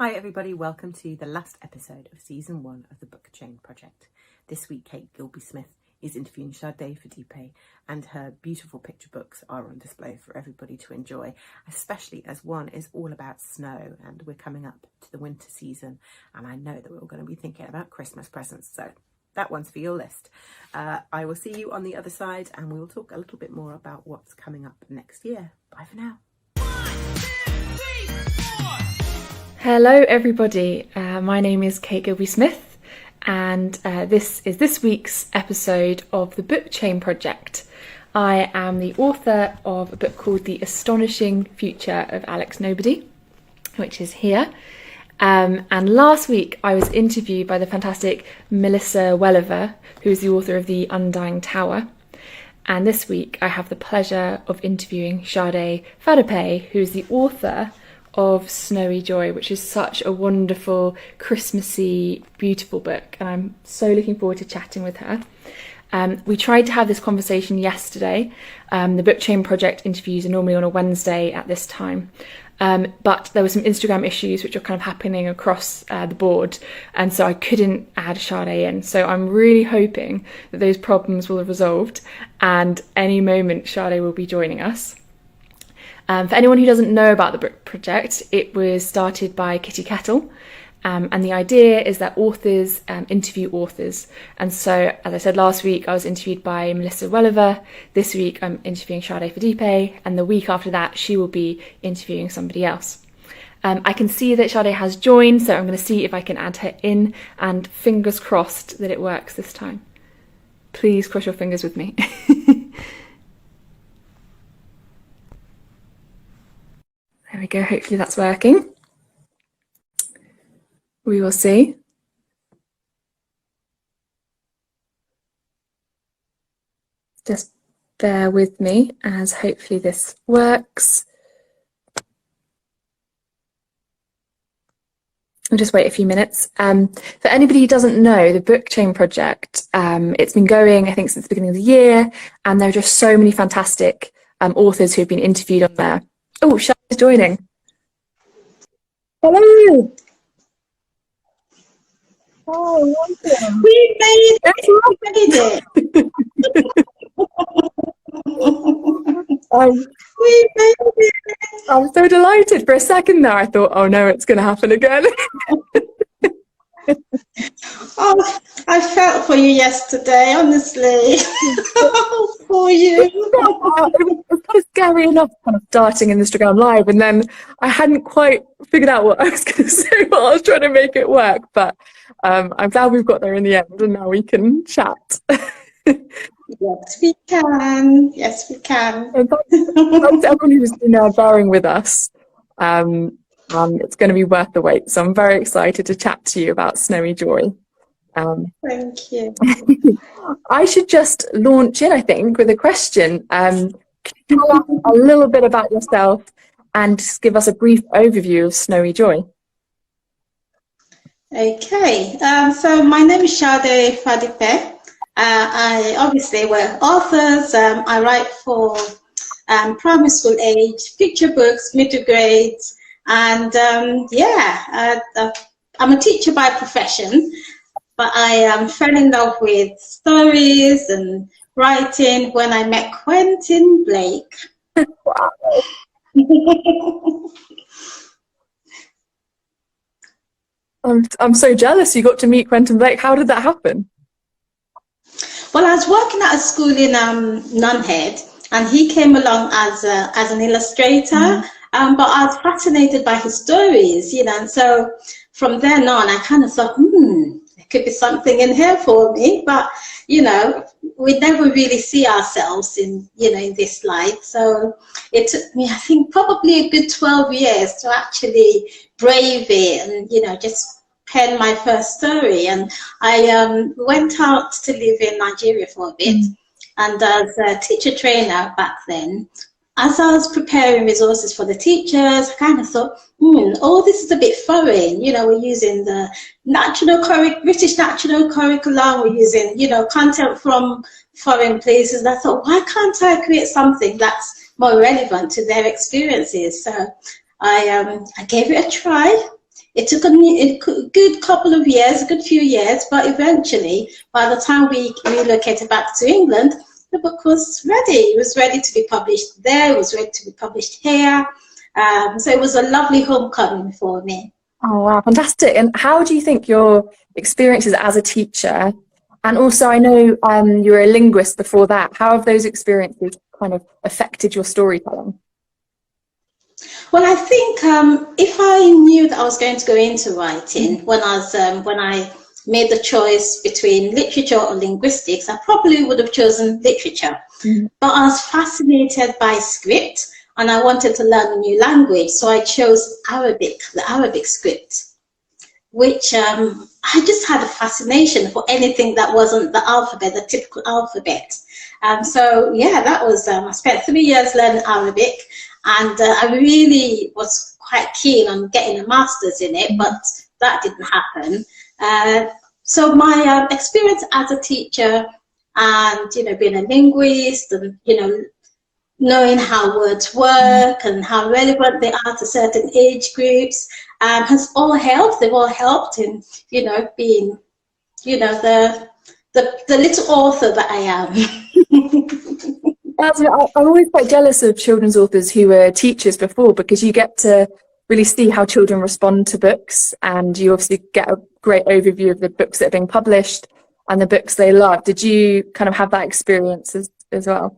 Hi everybody, welcome to the last episode of season 1 of the Book Chain Project. This week Kate Gilby Smith is interviewing Sade Fadipe, and her beautiful picture books are on display for everybody to enjoy, especially as one is all about snow and we're coming up to the winter season, and I know that we're all going to be thinking about Christmas presents, so that one's for your list. I will see you on the other side and we will talk a little bit more about what's coming up next year. Bye for now. Hello everybody, my name is Kate Gilby Smith and this is this week's episode of the Book Chain Project. I am the author of a book called The Astonishing Future of Alex Nobody, which is here. And last week I was interviewed by the fantastic Melissa Welliver, who is the author of The Undying Tower. And this week I have the pleasure of interviewing Sade Fadipe, who is the author of Snowy Joy, which is such a wonderful, Christmassy, beautiful book, and I'm so looking forward to chatting with her. We tried to have this conversation yesterday. The Book Chain Project interviews are normally on a Wednesday at this time, but there were some Instagram issues which are kind of happening across the board, and so I couldn't add Sade in. So I'm really hoping that those problems will have resolved, and any moment Sade will be joining us. For anyone who doesn't know about the book project, it was started by Kitty Kettle, and the idea is that authors interview authors. And so, as I said last week, I was interviewed by Melissa Welliver. This week I'm interviewing Sade Fadipe, and the week after that she will be interviewing somebody else. I can see that Sade has joined, so I'm going to see if I can add her in, and fingers crossed that it works this time. Please cross your fingers with me. There we go, hopefully that's working. We will see. Just bear with me as hopefully this works. I'll just wait a few minutes. For anybody who doesn't know, the Book Chain Project, it's been going, I think, since the beginning of the year, and there are just so many fantastic authors who have been interviewed on there. Oh, Shai is joining. Hello. Oh, welcome. We made it. We made it. I'm so delighted. For a second there, I thought, oh no, it's going to happen again. Oh, I felt for you yesterday, honestly. For you. It was kind of scary enough, kind of starting Instagram Live, and then I hadn't quite figured out what I was going to say while I was trying to make it work. But I'm glad we've got there in the end, and now we can chat. Yes, we can. Yes, we can. And thanks to everyone who's been bearing with us. It's going to be worth the wait. So I'm very excited to chat to you about Snowy Joy. Thank you. I should just launch in, I think, with a question. Can you tell us a little bit about yourself and just give us a brief overview of Snowy Joy? Okay. So my name is Sade Fadipe. I obviously we're authors. I write for primary school age, picture books, middle grades, and I'm a teacher by profession, but I fell in love with stories and writing when I met Quentin Blake. Wow. I'm so jealous you got to meet Quentin Blake. How did that happen? Well, I was working at a school in Nunhead, and he came along as an illustrator, but I was fascinated by his stories, and so from then on, I kind of thought, there could be something in here for me, but, we never really see ourselves in this light. So it took me, I think, probably a good 12 years to actually brave it and, just pen my first story. And I went out to live in Nigeria for a bit, and as a teacher trainer back then, as I was preparing resources for the teachers, I kind of thought, this is a bit foreign. We're using the British national curriculum. We're using, content from foreign places. And I thought, why can't I create something that's more relevant to their experiences? So I gave it a try. It took a good couple of years, a good few years, but eventually, by the time we relocated back to England, the book was ready. It was ready to be published there. It was ready to be published here. So it was a lovely homecoming for me. Oh, wow, fantastic. And how do you think your experiences as a teacher, and also I know you were a linguist before that, how have those experiences kind of affected your storytelling? Well, I think if I knew that I was going to go into writing when I made the choice between literature or linguistics, I probably would have chosen literature. But I was fascinated by script, and I wanted to learn a new language, so I chose Arabic, the Arabic script, which I just had a fascination for anything that wasn't the alphabet, the typical alphabet. So yeah, that was, I spent 3 years learning Arabic, and I really was quite keen on getting a master's in it, but that didn't happen. So my experience as a teacher and, you know, being a linguist and, you know, knowing how words work and how relevant they are to certain age groups has all helped. They've all helped in, you know, being, you know, the little author that I am. I'm always quite jealous of children's authors who were teachers before, because you get to really see how children respond to books, and you obviously get a great overview of the books that are being published and the books they love. Did you kind of have that experience as well?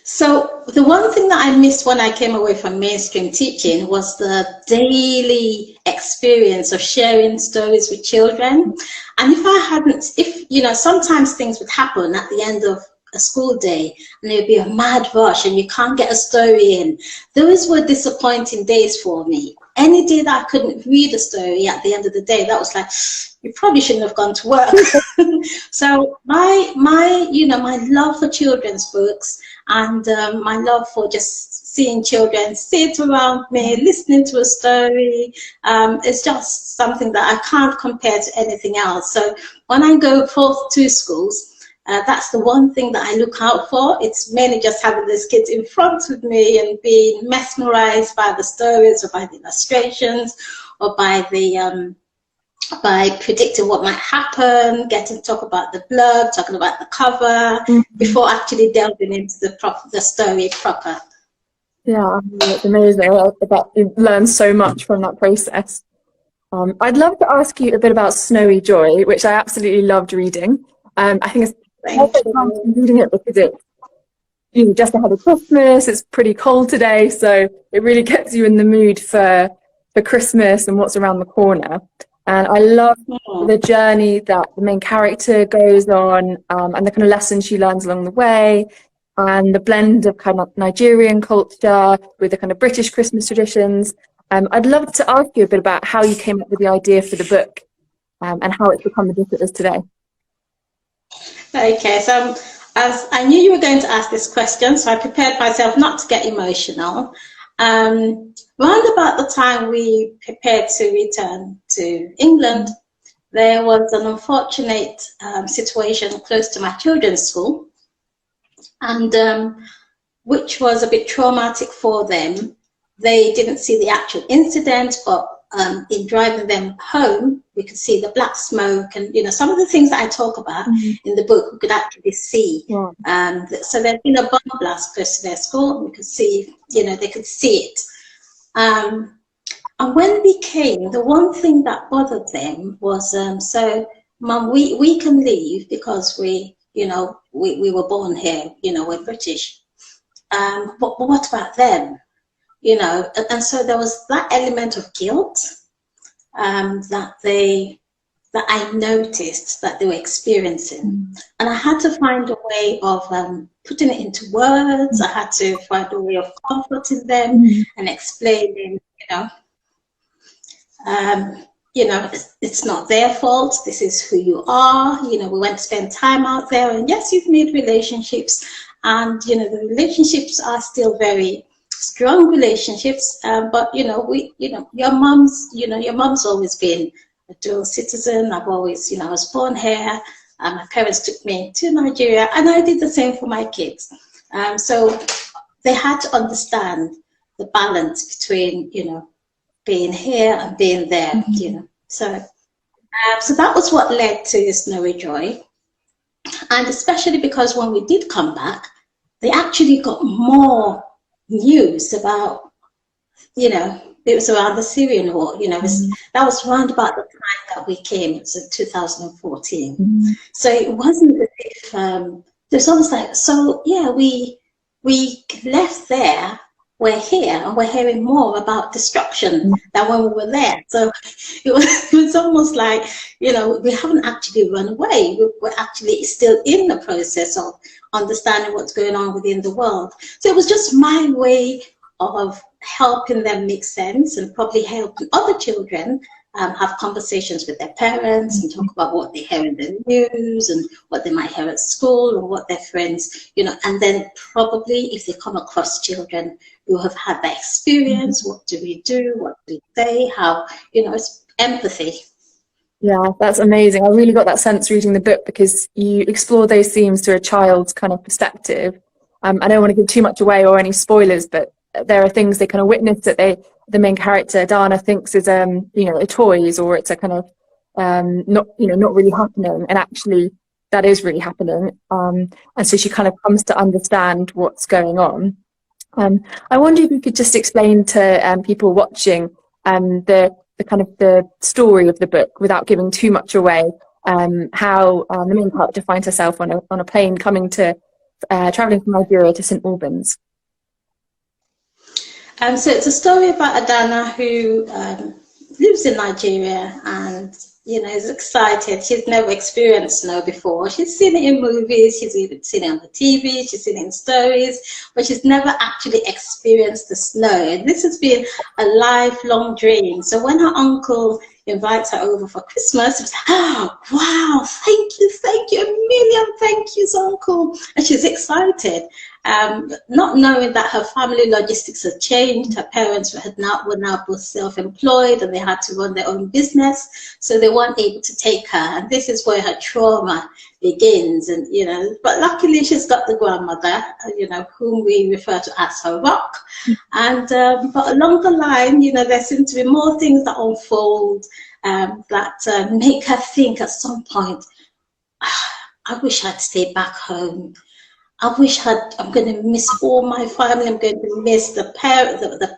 So the one thing that I missed when I came away from mainstream teaching was the daily experience of sharing stories with children. And if you know, sometimes things would happen at the end of a school day and there'd be a mad rush and you can't get a story in. Those were disappointing days for me. Any day that I couldn't read a story at the end of the day, that was like, you probably shouldn't have gone to work. So my you know, my love for children's books and my love for just seeing children sit around me, listening to a story, is just something that I can't compare to anything else. So when I go forth to schools, that's the one thing that I look out for. It's mainly just having these kids in front with me and being mesmerized by the stories or by the illustrations or by the by predicting what might happen, getting to talk about the blurb, talking about the cover, before actually delving into the story proper. Yeah, it's amazing. You learn so much from that process. I'd love to ask you a bit about Snowy Joy, which I absolutely loved reading. I think it's perfect time to be reading it because it's, you know, just ahead of Christmas. It's pretty cold today, so it really gets you in the mood for Christmas and what's around the corner. And I love the journey that the main character goes on, and the kind of lessons she learns along the way, and the blend of kind of Nigerian culture with the kind of British Christmas traditions. I'd love to ask you a bit about how you came up with the idea for the book, and how it's become the book it is today. Okay, so as I knew you were going to ask this question, so I prepared myself not to get emotional. Round about the time we prepared to return to England, there was an unfortunate situation close to my children's school, and which was a bit traumatic for them. They didn't see the actual incident, but in driving them home, we could see the black smoke and, you know, some of the things that I talk about in the book, we could actually see. Yeah. So there'd been a bomb blast close to their school, and we could see, you know, they could see it. And when we came, the one thing that bothered them was, so, Mum, we can leave because we, you know, we were born here, you know, we're British. But what about them? You know, and so there was that element of guilt that I noticed that they were experiencing, and I had to find a way of putting it into words. I had to find a way of comforting them and explaining, you know, it's not their fault. This is who you are. You know, we went to spend time out there, and yes, you've made relationships, and you know the relationships are still very strong relationships, but you know, your mom's always been a dual citizen. I've always, you know, I was born here, my parents took me to Nigeria, and I did the same for my kids. So they had to understand the balance between, you know, being here and being there, you know. So that was what led to Snowy Joy. And especially because when we did come back, they actually got more news about, you know, it was around the Syrian war, you know, that was around about the time that we came, it was in 2014. So it wasn't as if, it was almost like, so yeah, we left there, we're here, and we're hearing more about destruction than when we were there. So it was almost like, you know, we haven't actually run away. We're actually still in the process of understanding what's going on within the world. So it was just my way of helping them make sense and probably helping other children have conversations with their parents and talk about what they hear in the news and what they might hear at school and what their friends, you know, and then probably if they come across children who have had that experience, what do we do? What do we say? How, you know, it's empathy. Yeah, that's amazing. I really got that sense reading the book because you explore those themes through a child's kind of perspective. I don't want to give too much away or any spoilers, but there are things they kind of witness that the main character Dana thinks is you know, a toys, or it's a kind of not really happening, and actually that is really happening. And so she kind of comes to understand what's going on. I wonder if you could just explain to people watching the kind of the story of the book without giving too much away. How the main character finds herself on a plane coming to traveling from Nigeria to St Albans. So it's a story about Adana who lives in Nigeria and, you know, is excited. She's never experienced snow before. She's seen it in movies, she's even seen it on the TV, she's seen it in stories, but she's never actually experienced the snow. And this has been a lifelong dream. So when her uncle invites her over for Christmas, it's like, oh, wow, thank you, a million thank yous, uncle. And she's excited. Not knowing that her family logistics had changed. Her parents were now both self-employed and they had to run their own business, so they weren't able to take her, and this is where her trauma begins. And, you know, but luckily she's got the grandmother, you know, whom we refer to as her rock. And but along the line, you know, there seem to be more things that unfold that make her think at some point, I wish I'd stayed back home. I wish I'm going to miss all my family. I'm going to miss the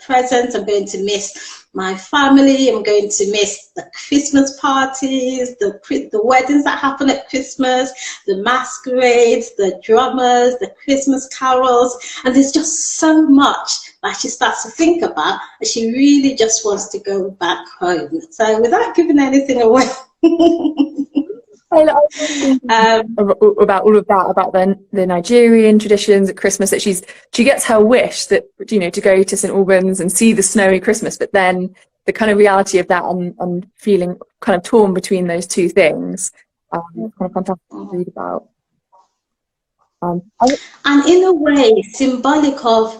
presents. I'm going to miss my family. I'm going to miss the Christmas parties, the weddings that happen at Christmas, the masquerades, the drummers, the Christmas carols. And there's just so much that she starts to think about, and she really just wants to go back home. So without giving anything away, about all of that, about the Nigerian traditions at Christmas, that she gets her wish that, you know, to go to St Albans and see the snowy Christmas, but then the kind of reality of that and feeling kind of torn between those two things, kind of fantastic to read about. And in a way, symbolic of,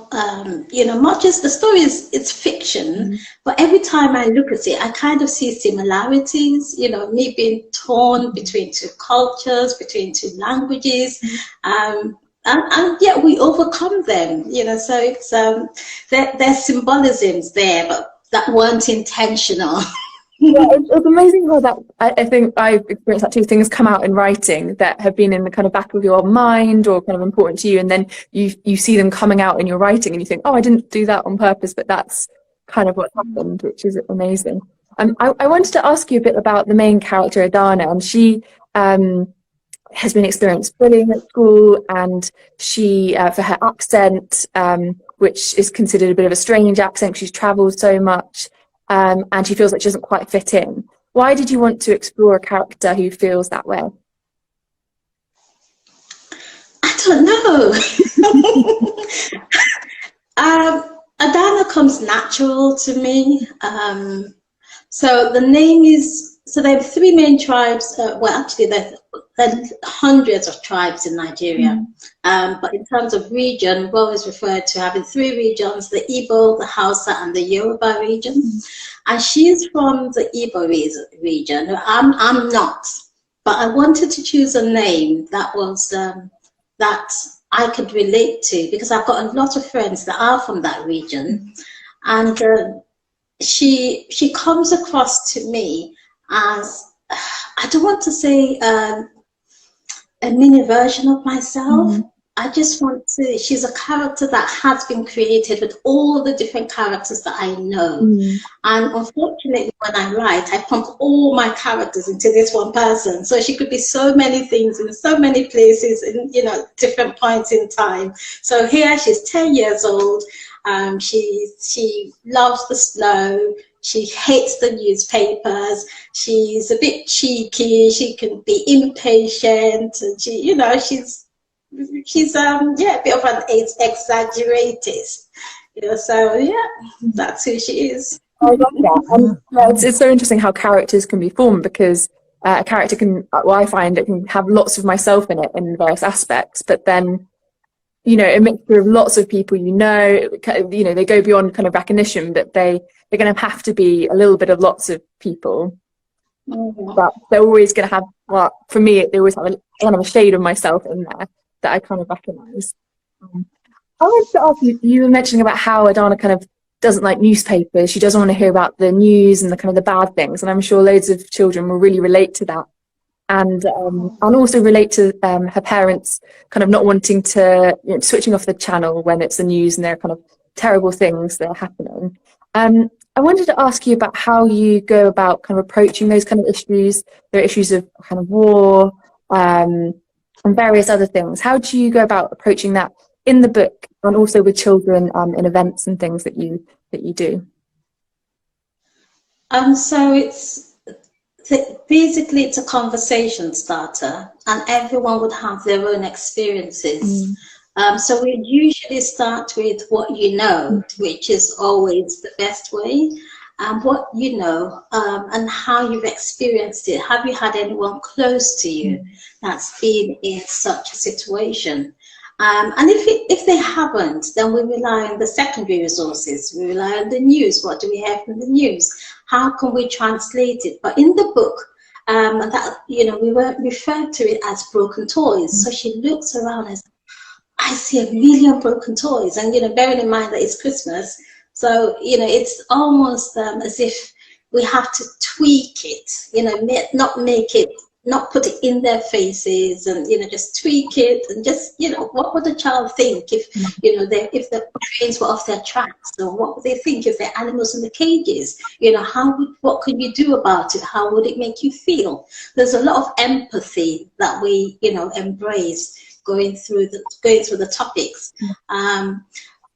you know, much as the story it's fiction, but every time I look at it, I kind of see similarities, you know, me being torn between two cultures, between two languages, and yet we overcome them, you know, so it's, there's symbolisms there, but that weren't intentional. Yeah, it's amazing how that, I think I've experienced that too. Things come out in writing that have been in the kind of back of your mind or kind of important to you, and then you see them coming out in your writing and you think, oh, I didn't do that on purpose, but that's kind of what happened, which is amazing. I wanted to ask you a bit about the main character, Adana, and she has been experienced bullying at school, and she, for her accent, which is considered a bit of a strange accent, she's travelled so much. And she feels like she doesn't quite fit in. Why did you want to explore a character who feels that way? I don't know. Adana comes natural to me. So the name is, so there are three main tribes. Well, actually, there are hundreds of tribes in Nigeria. But in terms of region, we've always referred to having three regions: the Igbo, the Hausa, and the Yoruba region. And she's from the Igbo region. I'm not, but I wanted to choose a name that was that I could relate to, because I've got a lot of friends that are from that region, and she comes across to me as, I don't want to say a mini version of myself. I just want to, she's a character that has been created with all the different characters that I know. And unfortunately, when I write, I pump all my characters into this one person. So she could be so many things in so many places in, you know, different points in time. So here she's 10 years old. She loves the snow. She hates the newspapers. She's a bit cheeky. She can be impatient, and she, you know, she's yeah, a bit of an exaggeratist, you know. So yeah, that's who she is. I love that. And yeah, it's so interesting how characters can be formed, because a character can, well, I find it can have lots of myself in it in various aspects, but then, you know, a mixture of lots of people, you know, they go beyond kind of recognition, but they're going to have to be a little bit of lots of people. But they're always going to have, well, for me, they always have a kind of a shade of myself in there that I kind of recognise. I wanted to ask you, you were mentioning about how Adana kind of doesn't like newspapers. She doesn't want to hear about the news and the kind of the bad things. And I'm sure loads of children will really relate to that. And also relate to her parents kind of not wanting to, you know, switching off the channel when it's the news and there are kind of terrible things that are happening. I wanted to ask you about how you go about kind of approaching those kind of issues. There are issues of kind of war and various other things. How do you go about approaching that in the book, and also with children in events and things that you do? So basically it's a conversation starter, and everyone would have their own experiences. So we usually start with what you know, which is always the best way, and what you know, and how you've experienced it. Have you had anyone close to you that's been in such a situation? And if they haven't, then we rely on the secondary resources. We rely on the news. What do we have from the news? How can we translate it? But in the book, that, you know, we were referred to it as broken toys. So she looks around and says, I see a million broken toys. And, you know, bearing in mind that it's Christmas, so, you know, it's almost as if we have to tweak it, you know, not put it in their faces, and, you know, just tweak it, and just, you know, what would a child think if, you know, if the trains were off their tracks, or what would they think if they're animals in the cages? You know, what could you do about it? How would it make you feel? There's a lot of empathy that we, you know, embrace going through the topics.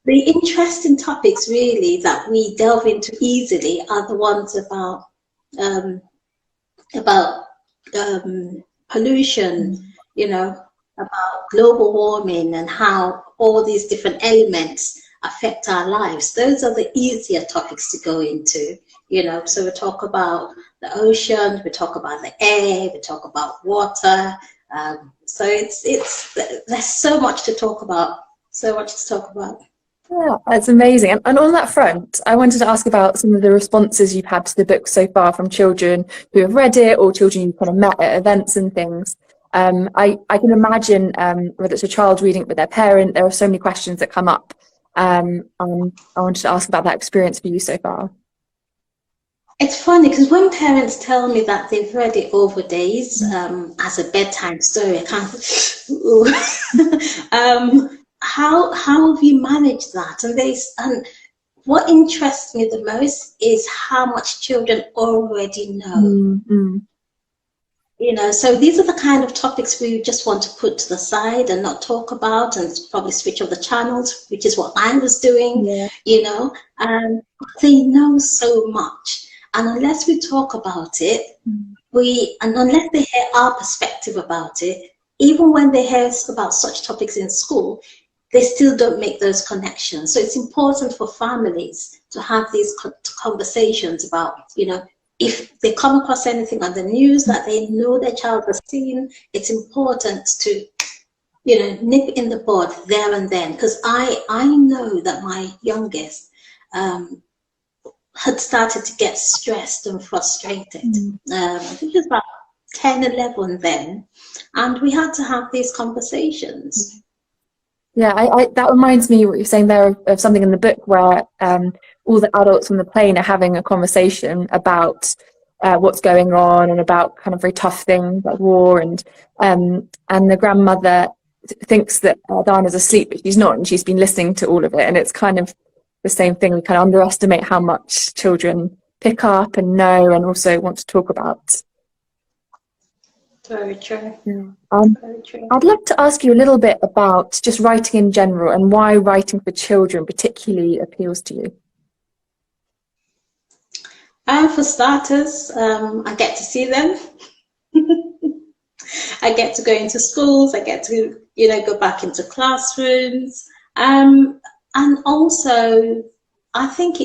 The interesting topics really that we delve into easily are the ones about pollution, you know, about global warming and how all these different elements affect our lives. Those are the easier topics to go into, you know. So we talk about the ocean, we talk about the air, we talk about water. So there's so much to talk about, Yeah, that's amazing. And on that front, I wanted to ask about some of the responses you've had to the book so far from children who have read it, or children you've kind of met at events and things. I can imagine, whether it's a child reading it with their parent, there are so many questions that come up. And I wanted to ask about that experience for you so far. It's funny because when parents tell me that they've read it over days as a bedtime story, I kind of, how have you managed that? And what interests me the most is how much children already know. You know, so these are the kind of topics we just want to put to the side and not talk about, and probably switch off the channels, which is what I was doing. You know, they know so much. And unless we talk about it, and unless they hear our perspective about it, even when they hear about such topics in school, they still don't make those connections. So it's important for families to have these conversations about, you know, if they come across anything on the news that they know their child has seen, it's important to, you know, nip in the bud there and then. Because I know that my youngest had started to get stressed and frustrated. I think it was about 10, 11 then, and we had to have these conversations. Yeah, that reminds me what you're saying there of something in the book where all the adults on the plane are having a conversation about what's going on and about kind of very tough things like war, and the grandmother thinks that Diana's asleep, but she's not, and she's been listening to all of it, and it's kind of the same thing. We kind of underestimate how much children pick up and know and also want to talk about. Very true. Yeah. Very true. I'd love to ask you a little bit about just writing in general and why writing for children particularly appeals to you. For starters, I get to see them. I get to go into schools. I get to, go back into classrooms. And also, I think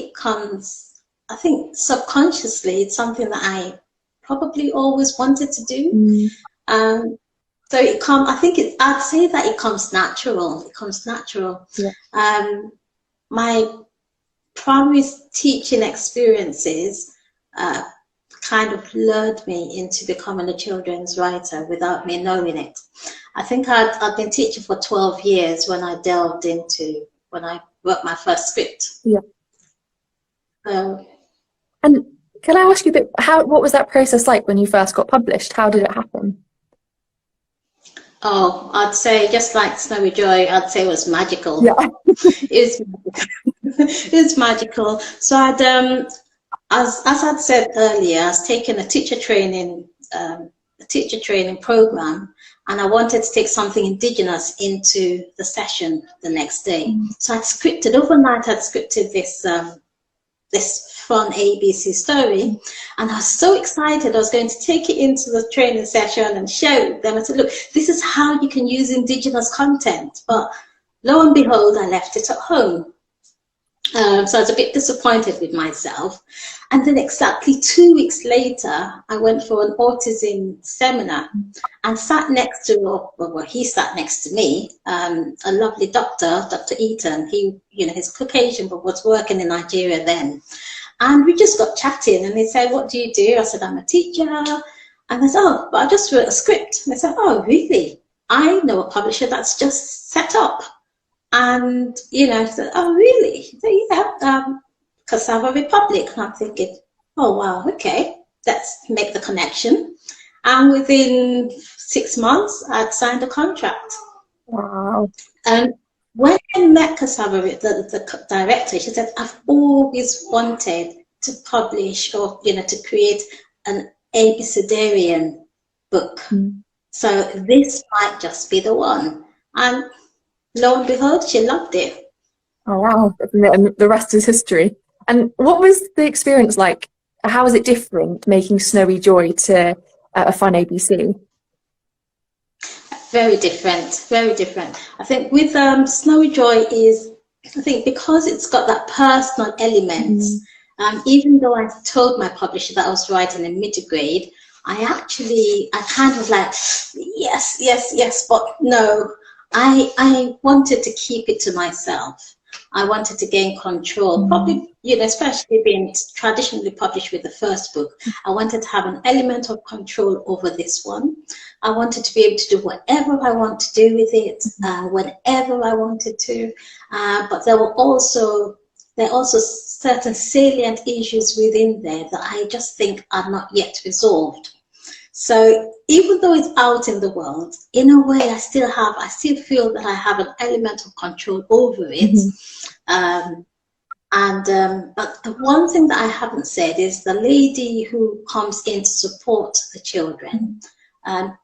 subconsciously, it's something that I probably always wanted to do. So I'd say that it comes natural. It comes natural. Yeah. My primary teaching experiences kind of lured me into becoming a children's writer without me knowing it. I think I'd been teaching for 12 years when I wrote my first script. Yeah. And can I ask you a bit, what was that process like when you first got published? How did it happen? Oh, I'd say just like Snowy Joy, I'd say it was magical. Yeah. It's magical. So as I'd said earlier, I was taking a teacher training program, and I wanted to take something Indigenous into the session the next day. So I'd scripted overnight. I'd scripted this fun ABC story, and I was so excited. I was going to take it into the training session and show them. I said, look, this is how you can use Indigenous content. But lo and behold, I left it at home. So I was a bit disappointed with myself. And then exactly 2 weeks later, I went for an autism seminar and sat next to, he sat next to me, a lovely doctor, Dr. Eaton. He's Caucasian, but was working in Nigeria then. And we just got chatting, and he said, what do you do? I said, I'm a teacher. And I said, oh, but I just wrote a script. And I said, oh, really? I know a publisher that's just set up. And, I said, oh, really? He said, yeah, Cassava Republic. And I'm thinking, oh, wow, okay, let's make the connection. And within 6 months, I'd signed a contract. Wow. And when I met Cassava, the director, she said, I've always wanted to publish or, to create an Abecedarian book. So this might just be the one. And lo and behold, she loved it. Oh, wow. And the rest is history. And what was the experience like? How was it different making Snowy Joy to a fun ABC? Very different, very different. I think with Snowy Joy because it's got that personal element, even though I told my publisher that I was writing in middle grade, I kind of like, yes, but no, I wanted to keep it to myself. I wanted to gain control, probably, especially being traditionally published with the first book. I wanted to have an element of control over this one. I wanted to be able to do whatever I want to do with it, whenever I wanted to. But there are also certain salient issues within there that I just think are not yet resolved. So even though it's out in the world, in a way, I still feel that I have an element of control over it. But the one thing that I haven't said is the lady who comes in to support the children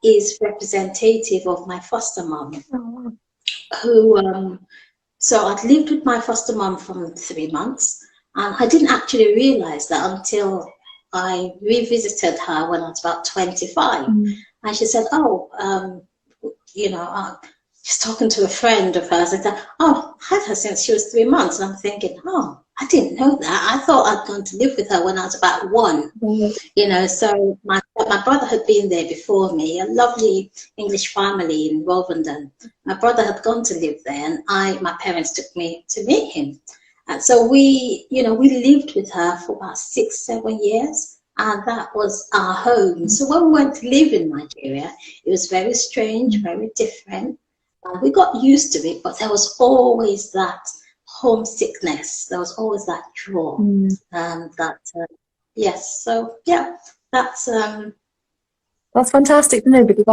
is representative of my foster mom, so I'd lived with my foster mom for 3 months, and I didn't actually realize that until I revisited her when I was about 25. And she said, she's talking to a friend of hers. I said, oh, I've had her since she was 3 months. And I'm thinking, oh, I didn't know that. I thought I'd gone to live with her when I was about 1. So my brother had been there before me, a lovely English family in Rovenden. My brother had gone to live there, and my parents took me to meet him. And so we lived with her for about 6-7 years, and that was our home. So when we went to live in Nigeria, it was very strange, very different. And we got used to it, but there was always that homesickness. There was always that draw. Yes. So yeah, that's fantastic to know, because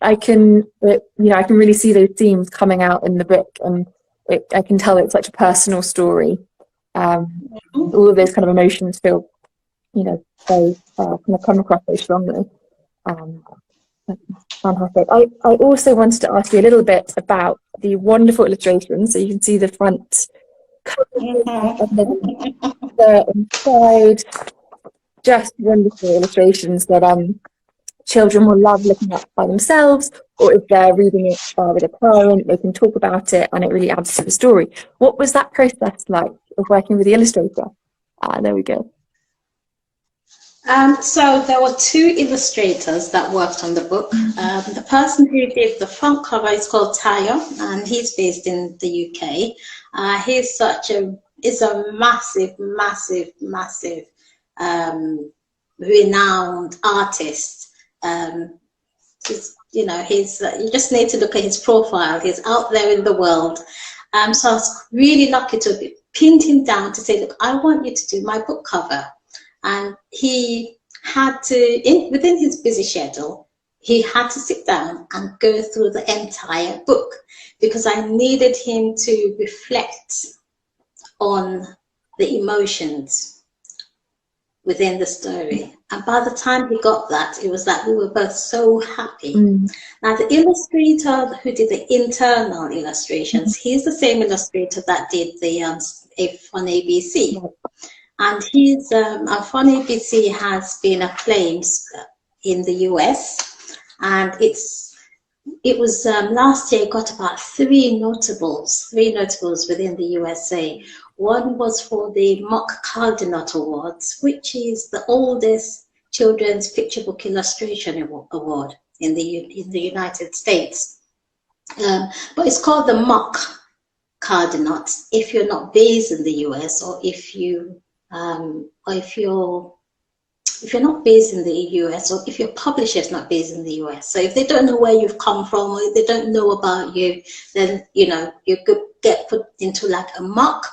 I can I can really see those themes coming out in the book, and I can tell it's such a personal story. All of those kind of emotions feel they kind of come across so strongly. Fantastic. I also wanted to ask you a little bit about the wonderful illustrations. So you can see the front cover and then the inside, just wonderful illustrations that children will love looking at by themselves, or if they're reading it with a parent, they can talk about it, and it really adds to the story. What was that process like of working with the illustrator? There we go. So there were two illustrators that worked on the book. The person who did the front cover is called Tayo, and he's based in the UK. He's a massive, renowned artist. You just need to look at his profile. He's out there in the world. So I was really lucky to be pinned him down to say, look, I want you to do my book cover. And he had to, within his busy schedule, he had to sit down and go through the entire book, because I needed him to reflect on the emotions within the story. And by the time he got that, it was like we were both so happy. Now, the illustrator who did the internal illustrations, he's the same illustrator that did the Fun ABC. And his Fun ABC has been acclaimed in the US, and it was last year got about three notables within the USA. One was for the Mock Cardinot Awards, which is the oldest children's picture book illustration award in the United States. But it's called the Mock Cardinot if you're not based in the US, or if you're not based in the US, or if your publisher is not based in the US. So if they don't know where you've come from, or if they don't know about you, then you could get put into like a mock.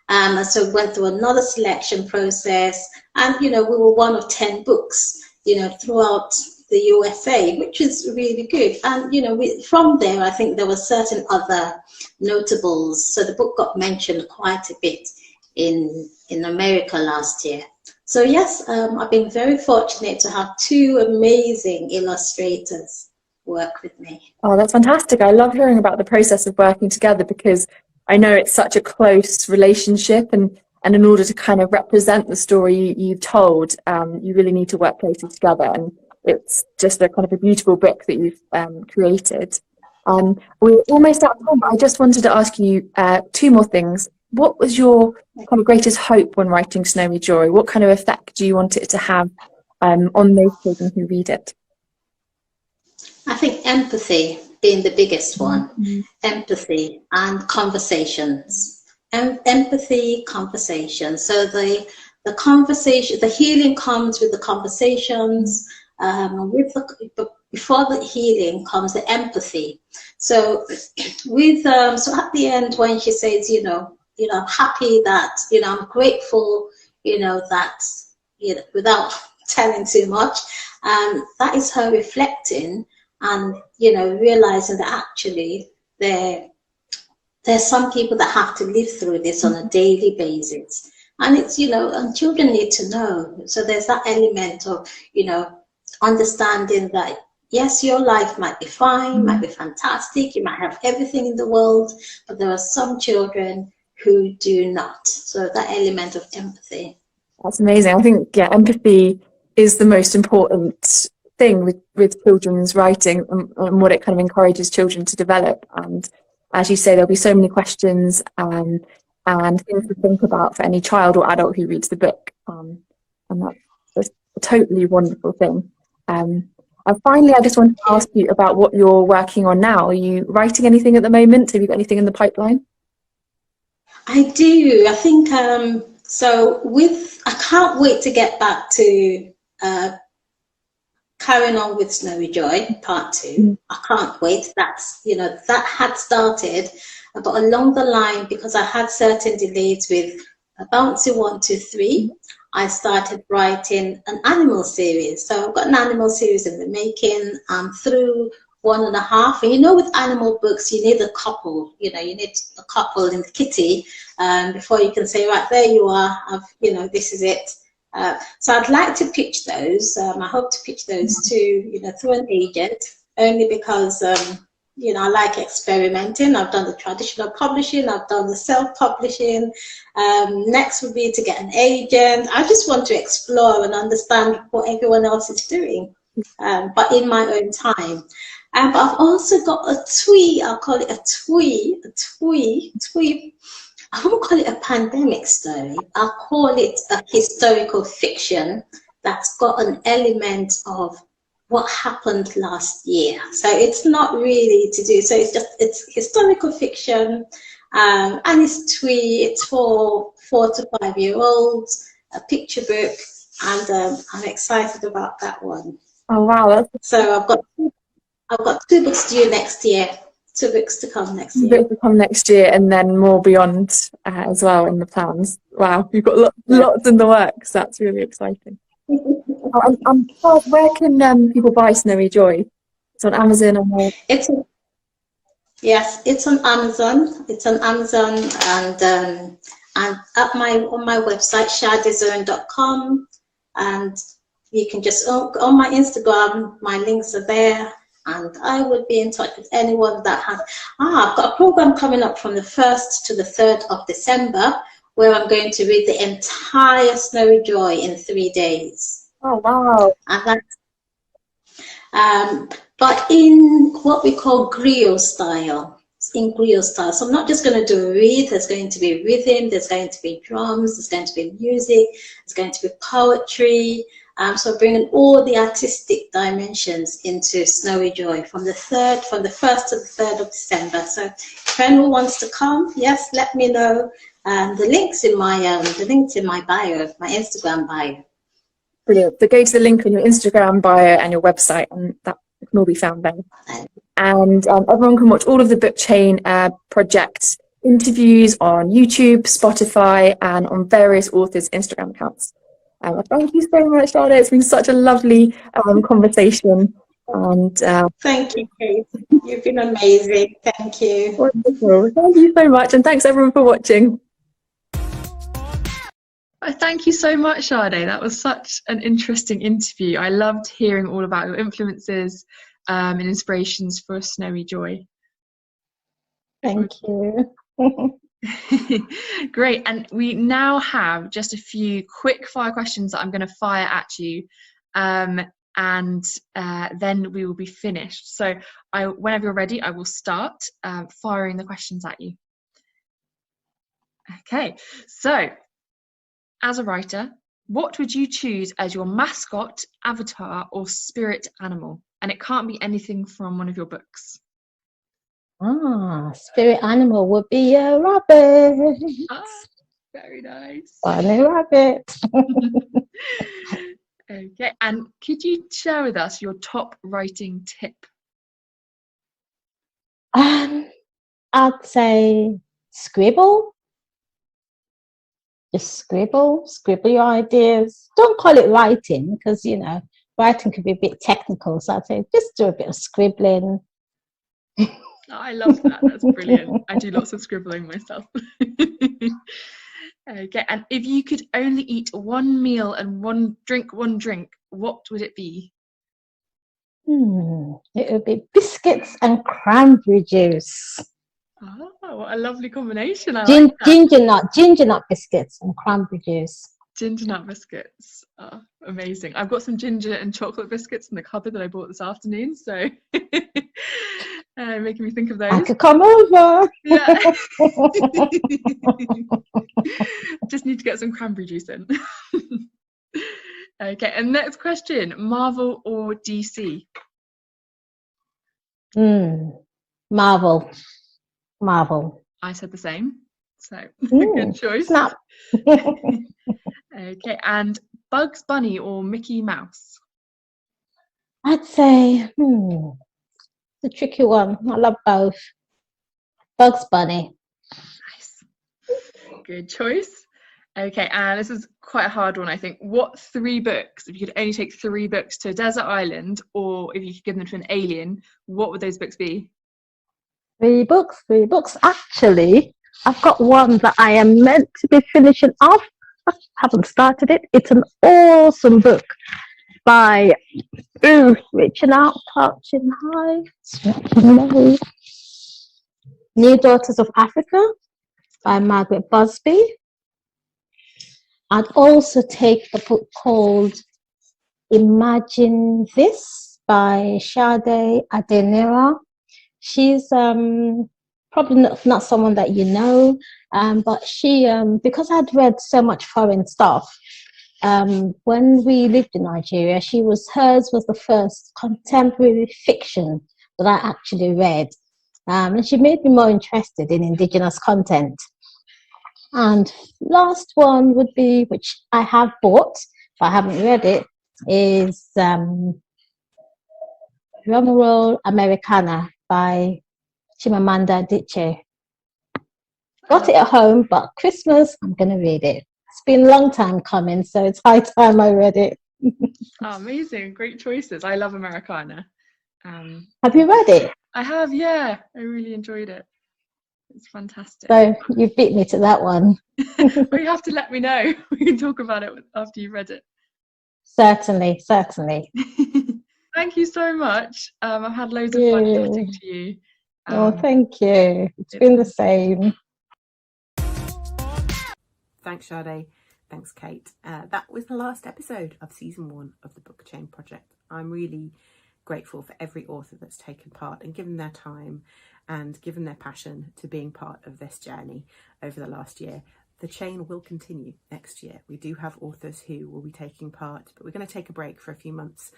And so we went through another selection process, and we were one of 10 books throughout the USA, which is really good. And from there, I think there were certain other notables. So the book got mentioned quite a bit in America last year. So yes, I've been very fortunate to have two amazing illustrators work with me. Oh, that's fantastic. I love hearing about the process of working together, because I know it's such a close relationship, and in order to kind of represent the story you've told, you really need to work closely together, and it's just a kind of a beautiful book that you've created. We're almost out of time, but I just wanted to ask you two more things. What was your kind of greatest hope when writing Snowy Joy? What kind of effect do you want it to have on those children who read it? I think empathy being the biggest one. Empathy and conversations. Empathy, conversation. So the conversation, the healing comes with the conversations. Before the healing comes the empathy. So so at the end, when she says, I'm happy that, I'm grateful, that, without telling too much, that is her reflecting and, realizing that actually there's some people that have to live through this on a daily basis. And it's, and children need to know. So there's that element of, understanding that, yes, your life might be fine, might be fantastic, you might have everything in the world, but there are some children who do not. So that element of empathy. That's amazing. I think, empathy is the most important thing with children's writing, and what it kind of encourages children to develop. And as you say, there'll be so many questions and things to think about for any child or adult who reads the book. And that's a totally wonderful thing. And finally, I just wanted to ask you about what you're working on now. Are you writing anything at the moment? Have you got anything in the pipeline? I do. I think so. I can't wait to get back to carrying on with Snowy Joy Part 2. I can't wait. That's, that had started, but along the line, because I had certain delays with Bouncy 1, 2, 3, I started writing an animal series. So I've got an animal series in the making. I'm through 1.5. And with animal books, you need a couple. You need a couple in the kitty before you can say, right, there you are. This is it. So I'd like to pitch those. I hope to pitch those to, through an agent, only because, I like experimenting. I've done the traditional publishing. I've done the self-publishing. Next would be to get an agent. I just want to explore and understand what everyone else is doing, but in my own time. But I've also got a twee. I'll call it a twee. I won't call it a pandemic story. I'll call it a historical fiction that's got an element of what happened last year. So it's not really to do. So it's historical fiction, and it's twee. It's for 4 to 5 year olds. A picture book, and I'm excited about that one. Oh wow! So I've got 2 books due next year. 2 books to come next year. Books to come next year, and then more beyond as well in the plans. Wow, you've got lots in the works. That's really exciting. Where can people buy Snowy Joy? It's on Amazon or Yes, it's on Amazon. It's on Amazon and on my website shadizone.com, and you can just on my Instagram. My links are there. And I would be in touch with anyone that has. I've got a program coming up from the 1st to the 3rd of December where I'm going to read the entire Snowy Joy in 3 days. Oh, wow. And that's, but in what we call griot style. In griot style. So I'm not just going to do a read. There's going to be rhythm. There's going to be drums. There's going to be music. There's going to be poetry. So bringing all the artistic dimensions into Snowy Joy from the 1st to the 3rd of December. So if anyone wants to come, yes, let me know. The link's in my bio, my Instagram bio. Brilliant. So go to the link on your Instagram bio and your website, and that can all be found there. And everyone can watch all of the Book Chain project interviews on YouTube, Spotify, and on various authors' Instagram accounts. Thank you so much, Dada. It's been such a lovely conversation. And thank you, Kate. You've been amazing. Thank you. Wonderful. Thank you so much, and thanks everyone for watching. Thank you so much, Sade. That was such an interesting interview. I loved hearing all about your influences and inspirations for Snowy Joy. Thank you. Great, and we now have just a few quick fire questions that I'm going to fire at you, and then we will be finished. So whenever you're ready, I will start firing the questions at you. Okay, so as a writer, what would you choose as your mascot, avatar, or spirit animal? And it can't be anything from one of your books. Spirit animal would be a rabbit. Very nice. Funny rabbit. Okay, and could you share with us your top writing tip? I'd say scribble. Just scribble your ideas. Don't call it writing, because writing could be a bit technical. So I'd say just do a bit of scribbling. I love that. That's brilliant. I do lots of scribbling myself. Okay, and if you could only eat one meal and drink one drink, what would it be? It would be biscuits and cranberry juice. Oh, what a lovely combination. I like that. Ginger nut biscuits and cranberry juice. Ginger nut biscuits. Oh, amazing. I've got some ginger and chocolate biscuits in the cupboard that I bought this afternoon, so making me think of those. I could come over. Yeah. Just need to get some cranberry juice in. Okay, and next question, Marvel or DC? Marvel. I said the same, so good choice. Snap. Okay, and Bugs Bunny or Mickey Mouse? I'd say, it's a tricky one. I love both. Bugs Bunny. Nice. Good choice. Okay, and this is quite a hard one, I think. What 3 books, if you could only take 3 books to a desert island, or if you could give them to an alien, what would those books be? 3 books, 3 books. Actually, I've got one that I am meant to be finishing off. I haven't started it. It's an awesome book by Reaching Out, Touching High, Stretching Low. New Daughters of Africa by Margaret Busby. I'd also take a book called Imagine This by Sade Adenira. She's probably not someone that you know, but she, because I'd read so much foreign stuff, when we lived in Nigeria, hers was the first contemporary fiction that I actually read. And she made me more interested in indigenous content. And last one would be, which I have bought, but I haven't read it, is Drumroll Americana by Chimamanda Adichie. Got it at home, but Christmas, I'm going to read it. It's been a long time coming, so it's high time I read it. Oh, amazing. Great choices. I love Americana. Have you read it? I have, yeah. I really enjoyed it. It's fantastic. So you beat me to that one. Well, you have to let me know. We can talk about it after you've read it. Certainly, certainly. Thank you so much. I've had loads of fun chatting to you. Thank you. It's been the same. Thanks, Sade. Thanks, Kate. That was the last episode of season 1 of the Book Chain Project. I'm really grateful for every author that's taken part and given their time and given their passion to being part of this journey over the last year. The chain will continue next year. We do have authors who will be taking part, but we're going to take a break for a few months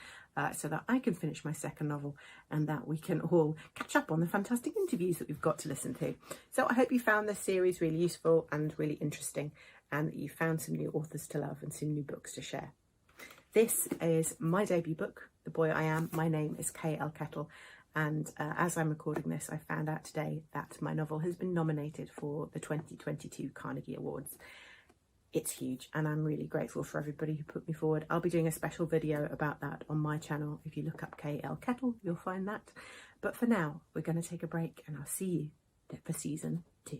so that I can finish my second novel and that we can all catch up on the fantastic interviews that we've got to listen to. So I hope you found this series really useful and really interesting, and that you found some new authors to love and some new books to share. This is my debut book, The Boy I Am. My name is K.L. Kettle, and as I'm recording this, I found out today that my novel has been nominated for the 2022 Carnegie Awards. It's huge, and I'm really grateful for everybody who put me forward. I'll be doing a special video about that on my channel. If you look up K.L. Kettle, you'll find that. But for now, we're going to take a break, and I'll see you for season 2.